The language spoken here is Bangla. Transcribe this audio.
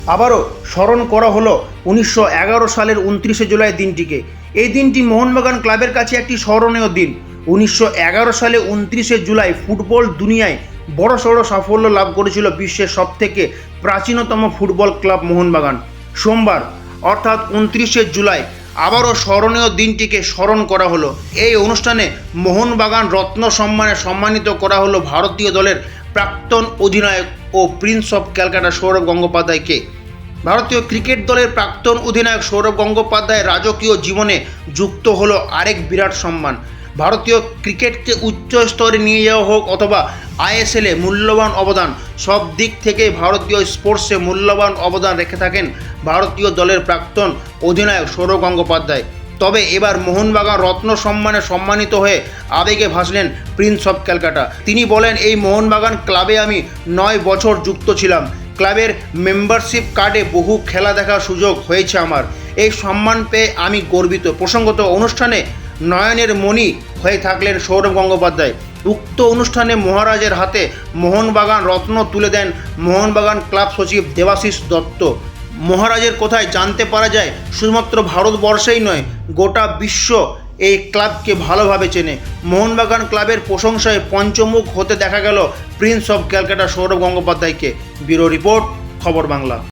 আবারও স্মরণ করা হলো 1911 সালের 29শে জুলাই দিনটিকে। এই দিনটি মোহনবাগান ক্লাবের কাছে একটি স্মরণীয় দিন। 1911 সালে 29শে জুলাই ফুটবল দুনিয়ায় বড়সড় সাফল্য লাভ করেছিল বিশ্বের সবথেকে প্রাচীনতম ফুটবল ক্লাব মোহনবাগান। সোমবার অর্থাৎ 29শে জুলাই আবারও স্মরণীয় দিনটিকে স্মরণ করা হলো। এই অনুষ্ঠানে মোহনবাগান রত্ন সম্মানে সম্মানিত করা হলো ভারতীয় দলের প্রাক্তন অধিনায়ক ও প্রিন্স অফ ক্যালকাটা সৌরভ গঙ্গোপাধ্যায়কে। ভারতীয় ক্রিকেট দলের প্রাক্তন অধিনায়ক সৌরভ গঙ্গোপাধ্যায়ের রাজকীয় জীবনে যুক্ত হলো আরেক বিরাট সম্মান। ভারতীয় ক্রিকেটকে উচ্চ স্তরে নিয়ে যাওয়া হোক অথবা আইএসএলে মূল্যবান অবদান, সব দিক থেকে ভারতীয় স্পোর্টসে মূল্যবান অবদান রেখে থাকেন ভারতীয় দলের প্রাক্তন অধিনায়ক সৌরভ গঙ্গোপাধ্যায়। তবে এবার মোহনবাগান রত্ন সম্মানে সম্মানিত হয়ে আবেগে ভাসলেন প্রিন্স অফ ক্যালকাটা। তিনি বলেন, এই মোহনবাগান ক্লাবে আমি 9 বছর যুক্ত ছিলাম। ক্লাবের মেম্বারশিপ কার্ডে বহু খেলা দেখার সুযোগ হয়েছে আমার। এই সম্মান পেয়ে আমি গর্বিত। প্রসঙ্গত অনুষ্ঠানে নয়নের মণি হয়ে থাকলেন সৌরভ গঙ্গোপাধ্যায়। উক্ত অনুষ্ঠানে মহারাজের হাতে মোহনবাগান রত্ন তুলে দেন মোহনবাগান ক্লাব সচিব দেবাশিস দত্ত। মহারাজের কথায় জানতে পারা যায়, শুধুমাত্র ভারতবর্ষেই নয়, গোটা বিশ্ব এই ক্লাবকে ভালোভাবে চেনে। মোহনবাগান ক্লাবের প্রশংসায় পঞ্চমুখ হতে দেখা গেল প্রিন্স অফ ক্যালকাটা সৌরভ গঙ্গোপাধ্যায়কে। ব্যুরো রিপোর্ট, খবর বাংলা।